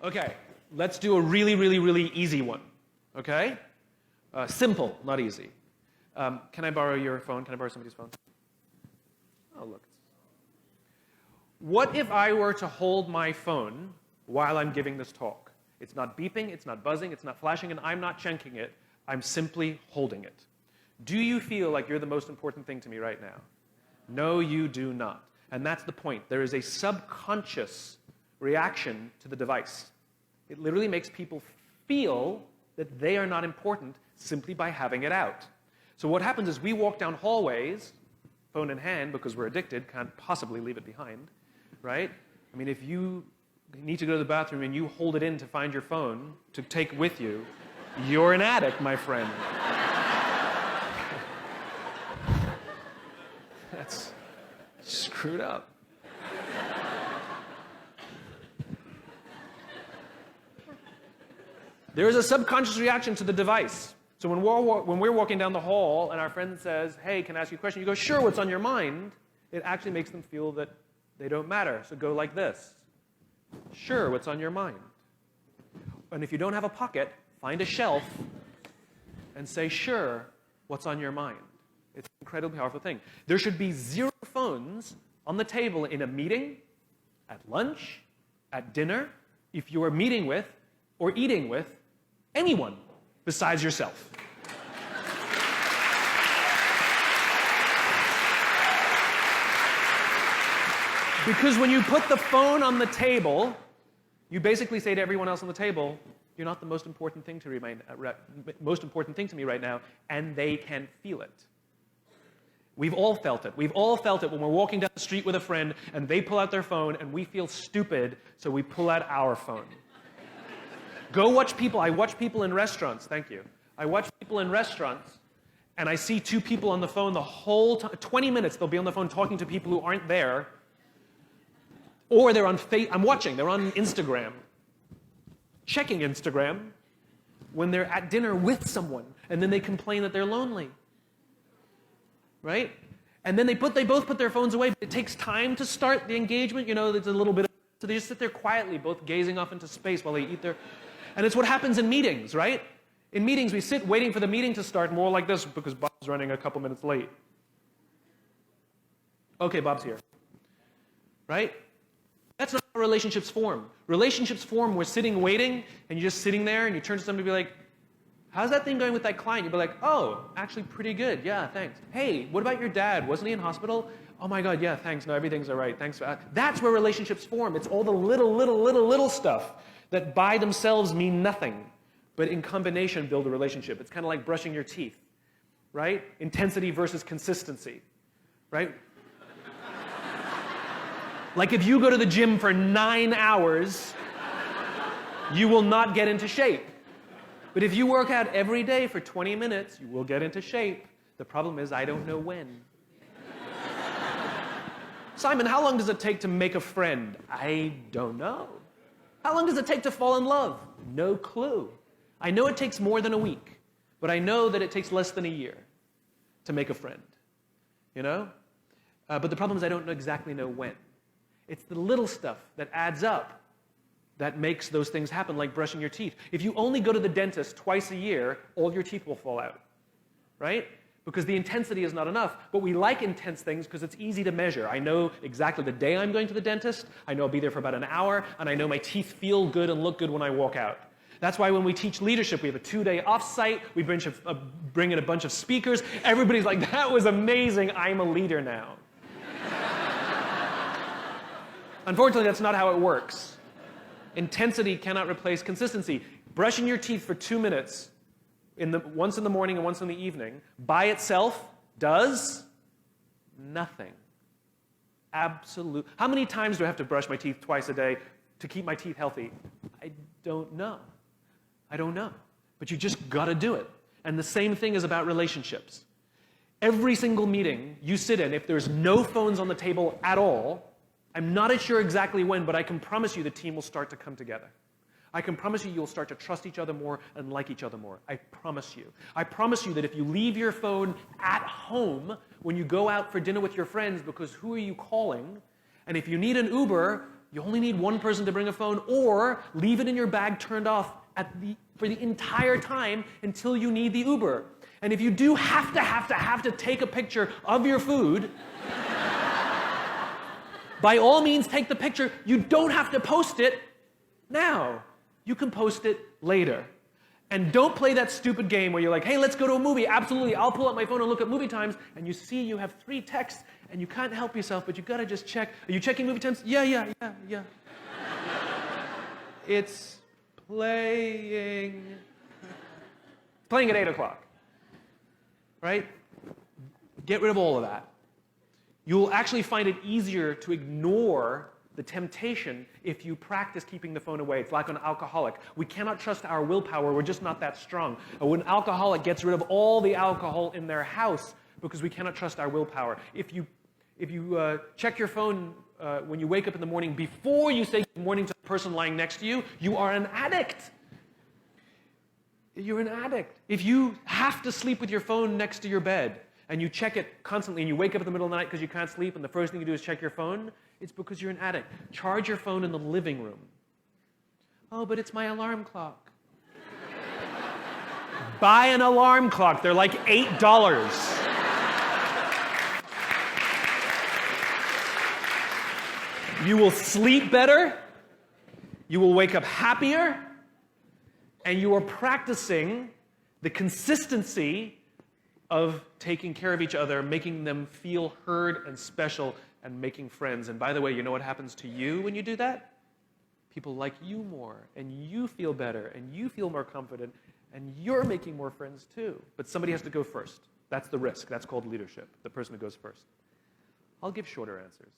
Okay, let's do a really, really, really easy one. Okay? Simple, not easy. Can I borrow your phone? Can I borrow somebody's phone? Oh, look. What if I were to hold my phone while I'm giving this talk? It's not beeping, it's not buzzing, it's not flashing, and I'm not chunking it. I'm simply holding it. Do you feel like you're the most important thing to me right now? No, you do not. And that's the point. There is a subconscious reaction to the device. It literally makes people feel that they are not important simply by having it out. So what happens is we walk down hallways, phone in hand, because we're addicted, can't possibly leave it behind, right? I mean, if you need to go to the bathroom and you hold it in to find your phone to take with you, you're an addict, my friend. That's screwed up. There is a subconscious reaction to the device. So when we're walking down the hall and our friend says, hey, can I ask you a question? You go, sure, what's on your mind? It actually makes them feel that they don't matter. So go like this. Sure, what's on your mind? And if you don't have a pocket, find a shelf and say, sure, what's on your mind? It's an incredibly powerful thing. There should be 0 phones on the table in a meeting, at lunch, at dinner, if you are meeting with or eating with anyone besides yourself. Because when you put the phone on the table, you basically say to everyone else on the table, you're not the most important thing to me right now, and they can feel it. We've all felt it. We've all felt it when we're walking down the street with a friend and they pull out their phone and we feel stupid, so we pull out our phone. Go watch people. I watch people in restaurants. Thank you. I watch people in restaurants and I see 2 people on the phone the whole time. 20 minutes they'll be on the phone talking to people who aren't there. Or they're on I'm watching. They're on Instagram. Checking Instagram when they're at dinner with someone and then they complain that they're lonely. Right? And then they both put their phones away, but it takes time to start the engagement. You know, there's a little bit of, so they just sit there quietly, both gazing off into space while they eat their, and it's what happens in meetings, right? In meetings, we sit waiting for the meeting to start more like this because Bob's running a couple minutes late. Okay, Bob's here. Right? That's not how relationships form. Relationships form, we're sitting waiting, and you're just sitting there, and you turn to somebody and be like, how's that thing going with that client? You'd be like, oh, actually pretty good. Yeah, thanks. Hey, what about your dad? Wasn't he in hospital? Oh my God, yeah, thanks. No, everything's all right. Thanks for that. That's where relationships form. It's all the little stuff that by themselves mean nothing, but in combination build a relationship. It's kind of like brushing your teeth, right? Intensity versus consistency, right? Like if you go to the gym for 9 hours, you will not get into shape. But if you work out every day for 20 minutes, you will get into shape. The problem is I don't know when. Simon, how long does it take to make a friend? I don't know. How long does it take to fall in love? No clue. I know it takes more than a week, but I know that it takes less than a year to make a friend. You know? But the problem is I don't exactly know when. It's the little stuff that adds up that makes those things happen, like brushing your teeth. If you only go to the dentist twice a year, all your teeth will fall out, right? Because the intensity is not enough. But we like intense things because it's easy to measure. I know exactly the day I'm going to the dentist, I know I'll be there for about an hour, and I know my teeth feel good and look good when I walk out. That's why when we teach leadership, we have a 2-day offsite, we bring in a bunch of speakers, everybody's like, that was amazing, I'm a leader now. Unfortunately, that's not how it works. Intensity cannot replace consistency. Brushing your teeth for 2 minutes, once in the morning and once in the evening, by itself does nothing. Absolute. How many times do I have to brush my teeth twice a day to keep my teeth healthy? I don't know. I don't know. But you just got to do it. And the same thing is about relationships. Every single meeting you sit in, if there's no phones on the table at all, I'm not sure exactly when, but I can promise you the team will start to come together. I can promise you you'll start to trust each other more and like each other more. I promise you. I promise you that if you leave your phone at home when you go out for dinner with your friends, because who are you calling? And if you need an Uber, You only need one person to bring a phone, or leave it in your bag turned off for the entire time until you need the Uber. And if you do have to take a picture of your food, by all means take the picture. You don't have to post it now. You can post it later. And don't play that stupid game where you're like, hey, let's go to a movie. Absolutely, I'll pull out my phone and look at movie times, and you see you have 3 texts, and you can't help yourself, but you gotta just check. Are you checking movie times? Yeah. It's playing. Playing at 8 o'clock. Right? Get rid of all of that. You'll actually find it easier to ignore the temptation if you practice keeping the phone away. It's like an alcoholic. We cannot trust our willpower. We're just not that strong. When an alcoholic gets rid of all the alcohol in their house because we cannot trust our willpower. If you check your phone when you wake up in the morning before you say good morning to the person lying next to you, you are an addict. You're an addict. If you have to sleep with your phone next to your bed, and you check it constantly, and you wake up in the middle of the night because you can't sleep, and the first thing you do is check your phone, it's because you're an addict. Charge your phone in the living room. Oh, but it's my alarm clock. Buy an alarm clock. They're like $8. You will sleep better, you will wake up happier, and you are practicing the consistency of taking care of each other, making them feel heard and special, and making friends. And by the way, you know what happens to you when you do that? People like you more, and you feel better, and you feel more confident, and you're making more friends too. But somebody has to go first. That's the risk. That's called leadership, the person who goes first. I'll give shorter answers.